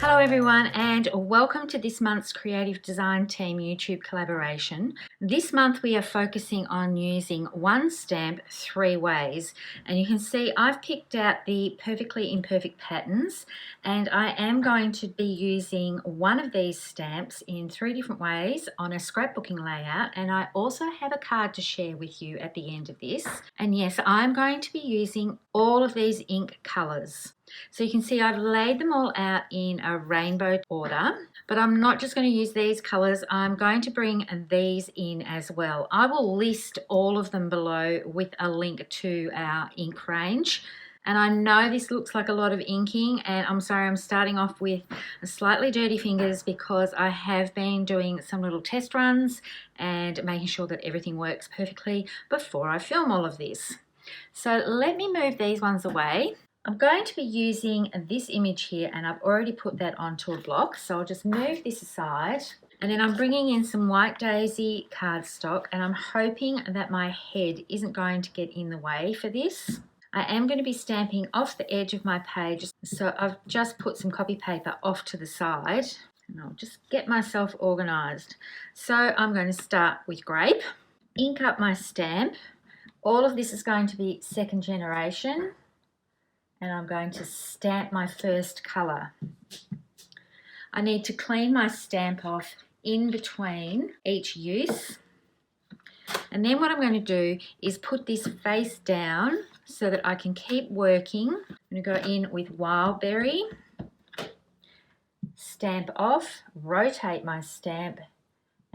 Hello everyone and welcome to this month's Creative Design Team YouTube collaboration. This month we are focusing on using one stamp 3 ways, and you can see I've picked out the perfectly imperfect patterns, and I am going to be using one of these stamps in 3 different ways on a scrapbooking layout, and I also have a card to share with you at the end of this. And yes, I'm going to be using all of these ink colours. So you can see I've laid them all out in a rainbow order, but I'm not just going to use these colours, I'm going to bring these in as well. I will list all of them below with a link to our ink range. And I know this looks like a lot of inking, and I'm sorry I'm starting off with slightly dirty fingers because I have been doing some little test runs and making sure that everything works perfectly before I film all of this. So let me move these ones away. I'm going to be using this image here, and I've already put that onto a block, so I'll just move this aside, and then I'm bringing in some white daisy cardstock, and I'm hoping that my head isn't going to get in the way for this. I am going to be stamping off the edge of my page, so I've just put some copy paper off to the side, and I'll just get myself organised. So I'm going to start with Grape, ink up my stamp. All of this is going to be second generation, and I'm going to stamp my first colour. I need to clean my stamp off in between each use. And then what I'm going to do is put this face down so that I can keep working. I'm going to go in with Wildberry, stamp off, rotate my stamp,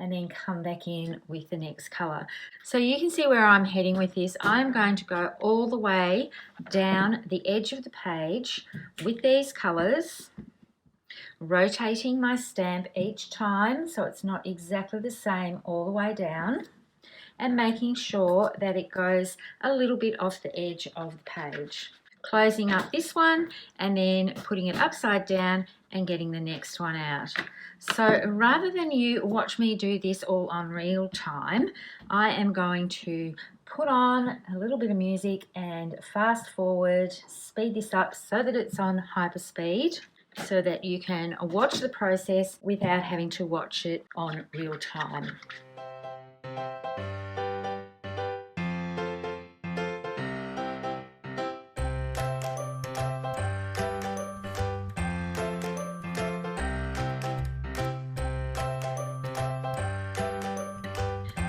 and then come back in with the next colour. So you can see where I'm heading with this. I'm going to go all the way down the edge of the page with these colours, rotating my stamp each time so it's not exactly the same all the way down, and making sure that it goes a little bit off the edge of the page. Closing up this one and then putting it upside down and getting the next one out. So rather than you watch me do this all on real time, I am going to put on a little bit of music and fast forward, speed this up so that it's on hyper speed, so that you can watch the process without having to watch it on real time.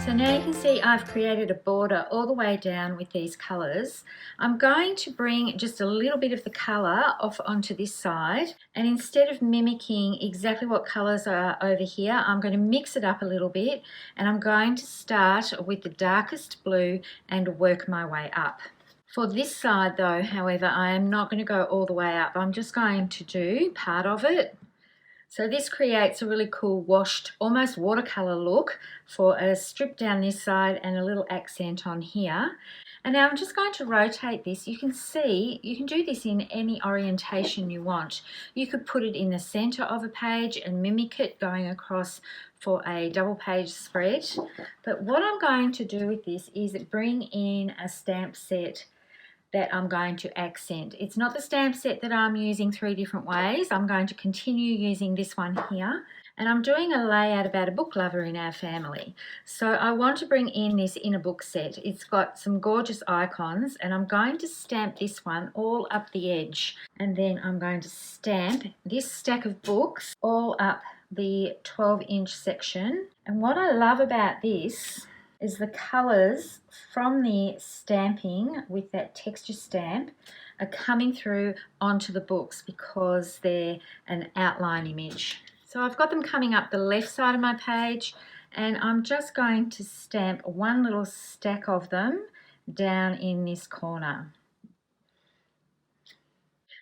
So now you can see I've created a border all the way down with these colours. I'm going to bring just a little bit of the colour off onto this side, and instead of mimicking exactly what colours are over here, I'm going to mix it up a little bit, and I'm going to start with the darkest blue and work my way up. For this side though, however, I am not going to go all the way up. I'm just going to do part of it. So this creates a really cool washed, almost watercolour look for a strip down this side and a little accent on here. And now I'm just going to rotate this. You can see you can do this in any orientation you want. You could put it in the centre of a page and mimic it going across for a double page spread. But what I'm going to do with this is bring in a stamp set that I'm going to accent. It's not the stamp set that I'm using 3 different ways. I'm going to continue using this one here, and I'm doing a layout about a book lover in our family. So I want to bring in this inner book set. It's got some gorgeous icons, and I'm going to stamp this one all up the edge, and then I'm going to stamp this stack of books all up the 12-inch section. And what I love about this is the colours from the stamping with that texture stamp are coming through onto the books because they're an outline image. So I've got them coming up the left side of my page, and I'm just going to stamp one little stack of them down in this corner.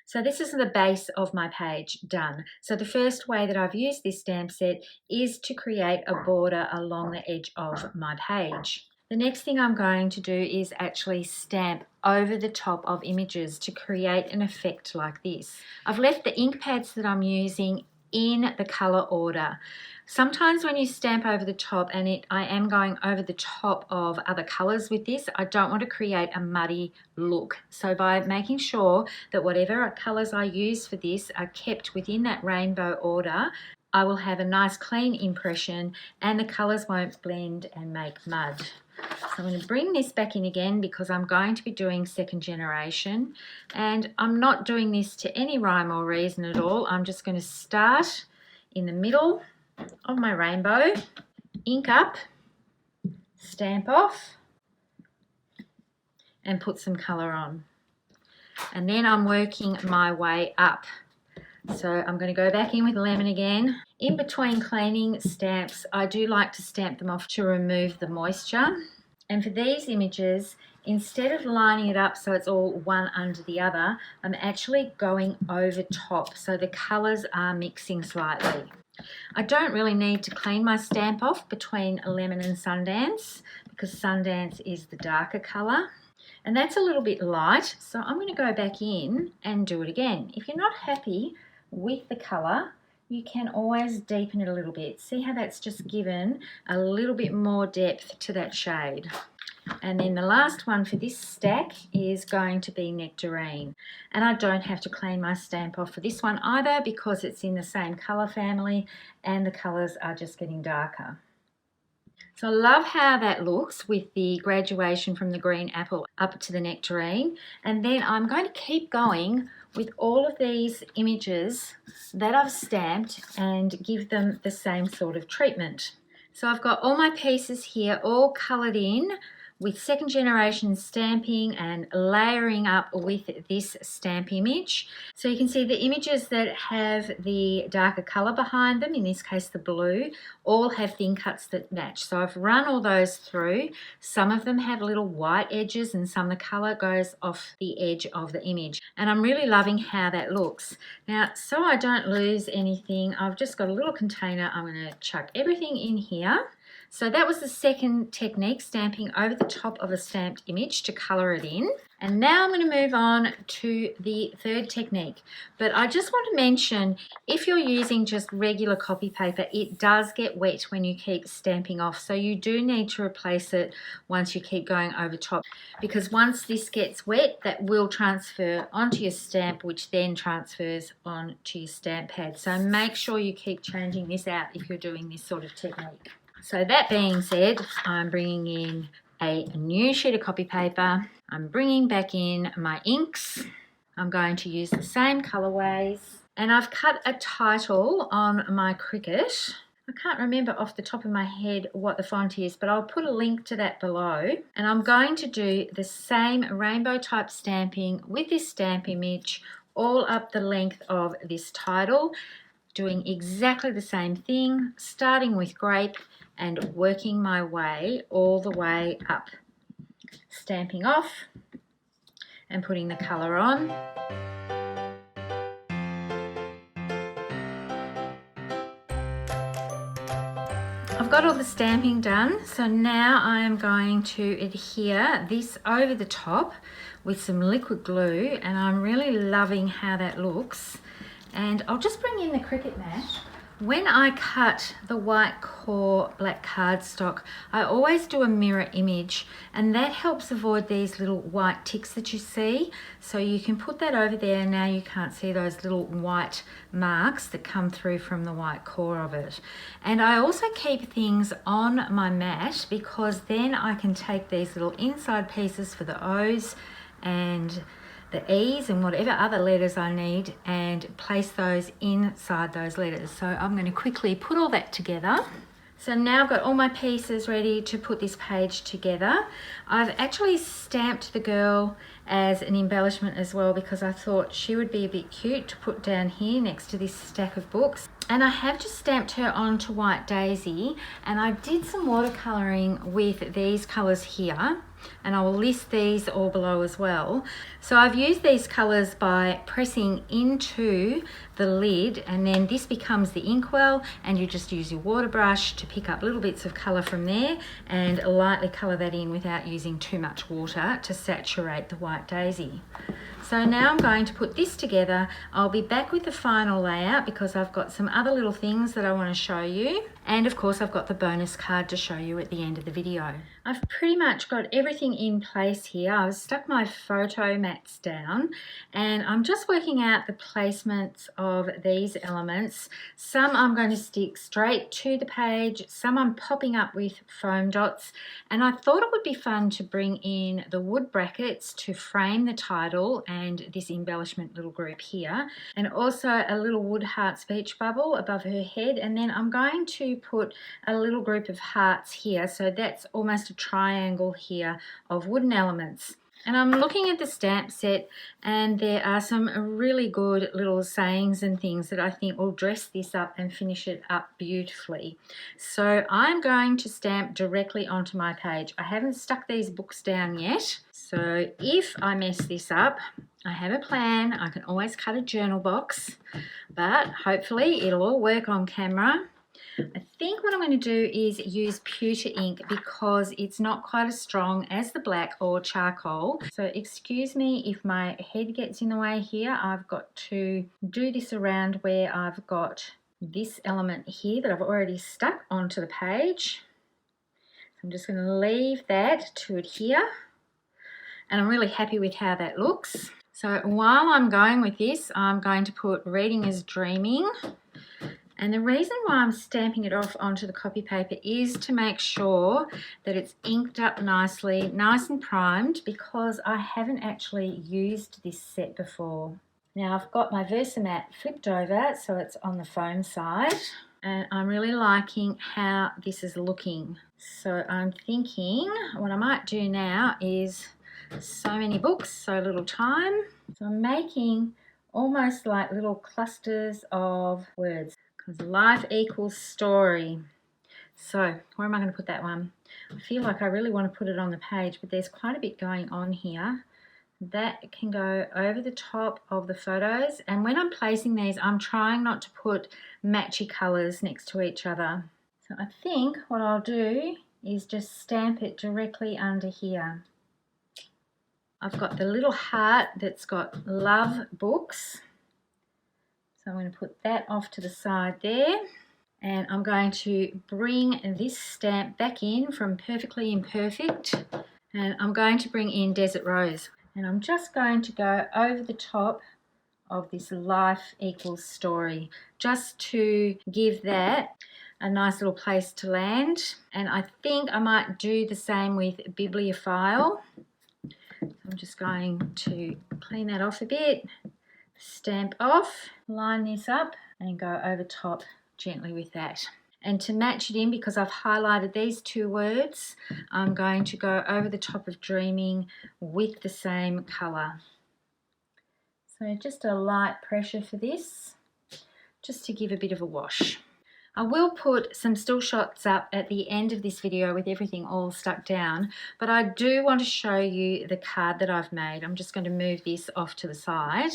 So this is the base of my page done. So the first way that I've used this stamp set is to create a border along the edge of my page. The next thing I'm going to do is actually stamp over the top of images to create an effect like this. I've left the ink pads that I'm using in the color order. Sometimes when you stamp over the top, and I am going over the top of other colors with this, I don't want to create a muddy look. So by making sure that whatever colors I use for this are kept within that rainbow order, I will have a nice clean impression and the colors won't blend and make mud. So I'm going to bring this back in again because I'm going to be doing second generation, and I'm not doing this to any rhyme or reason at all. I'm just going to start in the middle of my rainbow, ink up, stamp off, and put some colour on. And then I'm working my way up. So I'm going to go back in with lemon again. In between cleaning stamps, I do like to stamp them off to remove the moisture. And for these images, instead of lining it up so it's all one under the other, I'm actually going over top so the colours are mixing slightly. I don't really need to clean my stamp off between lemon and Sundance because Sundance is the darker colour. And that's a little bit light, so I'm going to go back in and do it again. If you're not happy with the colour, you can always deepen it a little bit. See how that's just given a little bit more depth to that shade. And then the last one for this stack is going to be Nectarine. And I don't have to clean my stamp off for this one either because it's in the same colour family and the colours are just getting darker. So I love how that looks with the graduation from the green apple up to the Nectarine. And then I'm going to keep going with all of these images that I've stamped and give them the same sort of treatment. So I've got all my pieces here all coloured in with second generation stamping and layering up with this stamp image. So you can see the images that have the darker colour behind them, in this case the blue, all have thin cuts that match. So I've run all those through. Some of them have little white edges and some of the colour goes off the edge of the image. And I'm really loving how that looks. Now, so I don't lose anything, I've just got a little container. I'm going to chuck everything in here. So that was the second technique, stamping over the top of a stamped image to colour it in. And now I'm going to move on to the third technique. But I just want to mention, if you're using just regular copy paper, it does get wet when you keep stamping off. So you do need to replace it once you keep going over top. Because once this gets wet, that will transfer onto your stamp, which then transfers onto your stamp pad. So make sure you keep changing this out if you're doing this sort of technique. So that being said, I'm bringing in a new sheet of copy paper. I'm bringing back in my inks. I'm going to use the same colourways. And I've cut a title on my Cricut. I can't remember off the top of my head what the font is, but I'll put a link to that below. And I'm going to do the same rainbow type stamping with this stamp image all up the length of this title, doing exactly the same thing, starting with Grape and working my way all the way up, stamping off and putting the colour on. I've got all the stamping done, so now I am going to adhere this over the top with some liquid glue, and I'm really loving how that looks. And I'll just bring in the Cricut mat. When I cut the white core black cardstock, I always do a mirror image, and that helps avoid these little white ticks that you see. So you can put that over there. Now you can't see those little white marks that come through from the white core of it. And I also keep things on my mat because then I can take these little inside pieces for the O's and the E's and whatever other letters I need and place those inside those letters. So I'm going to quickly put all that together. So now I've got all my pieces ready to put this page together. I've actually stamped the girl as an embellishment as well because I thought she would be a bit cute to put down here next to this stack of books. And I have just stamped her onto White Daisy, and I did some watercolouring with these colours here, and I will list these all below as well. So I've used these colours by pressing into the lid, and then this becomes the inkwell, and you just use your water brush to pick up little bits of colour from there and lightly colour that in without using too much water to saturate the White Daisy. So now I'm going to put this together. I'll be back with the final layout because I've got some other little things that I want to show you. And of course I've got the bonus card to show you at the end of the video. I've pretty much got everything in place here. I've stuck my photo mats down and I'm just working out the placements of these elements. Some I'm going to stick straight to the page, some I'm popping up with foam dots, and I thought it would be fun to bring in the wood brackets to frame the title and this embellishment little group here, and also a little wood heart speech bubble above her head, and then I'm going to put a little group of hearts here, so that's almost a triangle here of wooden elements. And I'm looking at the stamp set and there are some really good little sayings and things that I think will dress this up and finish it up beautifully. So I'm going to stamp directly onto my page. I haven't stuck these books down yet, so if I mess this up, I have a plan. I can always cut a journal box, but hopefully it'll all work on camera. I think what I'm going to do is use pewter ink because it's not quite as strong as the black or charcoal. So excuse me if my head gets in the way here. I've got to do this around where I've got this element here that I've already stuck onto the page. So I'm just going to leave that to adhere. And I'm really happy with how that looks. So while I'm going with this, I'm going to put Reading is Dreaming. And the reason why I'm stamping it off onto the copy paper is to make sure that it's inked up nicely, nice and primed, because I haven't actually used this set before. Now I've got my Versamat flipped over so it's on the foam side, and I'm really liking how this is looking. So I'm thinking what I might do now is, so many books, so little time. So I'm making almost like little clusters of words. Because life equals story. So where am I going to put that one? I feel like I really want to put it on the page, but there's quite a bit going on here. That can go over the top of the photos, and when I'm placing these I'm trying not to put matchy colours next to each other. So I think what I'll do is just stamp it directly under here. I've got the little heart that's got love books. So I'm going to put that off to the side there, and I'm going to bring this stamp back in from Perfectly Imperfect, and I'm going to bring in Desert Rose, and I'm just going to go over the top of this life equals story just to give that a nice little place to land. And I think I might do the same with Bibliophile. So I'm just going to clean that off a bit, stamp off, line this up and go over top gently with that. And to match it in, because I've highlighted these two words, I'm going to go over the top of Dreaming with the same colour. So just a light pressure for this, just to give a bit of a wash. I will put some still shots up at the end of this video with everything all stuck down, but I do want to show you the card that I've made. I'm just going to move this off to the side.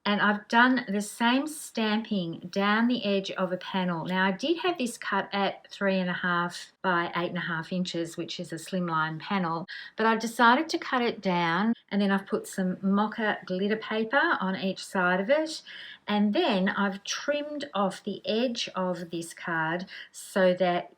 And I've done the same stamping down the edge of a panel. Now I did have this cut at 3.5 by 8.5 inches, which is a slimline panel, but I decided to cut it down, and then I've put some mocha glitter paper on each side of it, and then I've trimmed off the edge of this card so that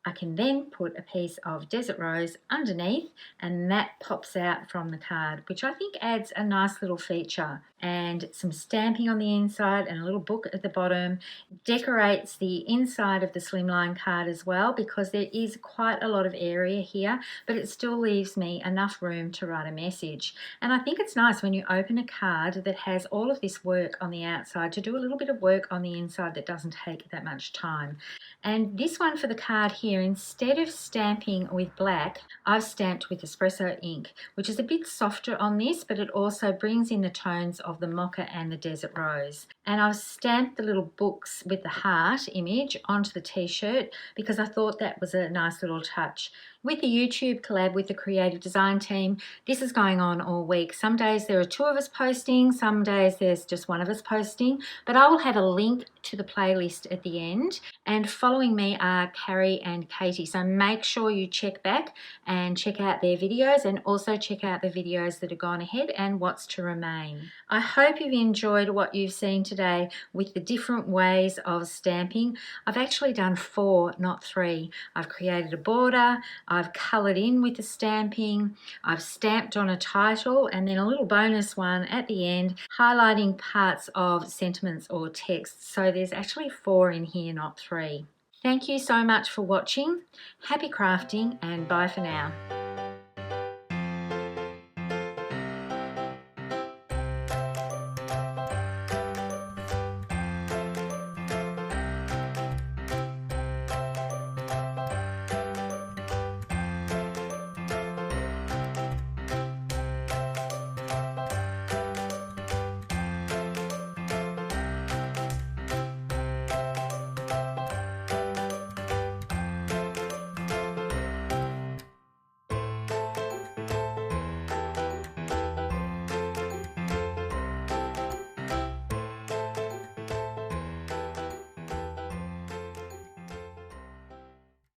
I can then put a piece of Desert Rose underneath, and that pops out from the card, which I think adds a nice little feature. And some stamping on the inside and a little book at the bottom decorates the inside of the slimline card as well, because there is quite a lot of area here, but it still leaves me enough room to write a message. And I think it's nice when you open a card that has all of this work on the outside to do a little bit of work on the inside that doesn't take that much time. And this one for the card here, instead of stamping with black, I've stamped with Espresso ink, which is a bit softer on this, but it also brings in the tones of the mocha and the Desert Rose. And I've stamped the little books with the heart image onto the t-shirt because I thought that was a nice little touch. With the YouTube collab with the creative design team, this is going on all week. Some days there are two of us posting, some days there's just one of us posting, but I will have a link to the playlist at the end. And following me are Carrie and Katie, so make sure you check back and check out their videos, and also check out the videos that have gone ahead and what's to remain. I hope you've enjoyed what you've seen today with the different ways of stamping. I've actually done 4, not 3. I've created a border, I've coloured in with the stamping, I've stamped on a title, and then a little bonus one at the end highlighting parts of sentiments or text. So there's actually 4 in here, not 3. Thank you so much for watching. Happy crafting, and bye for now.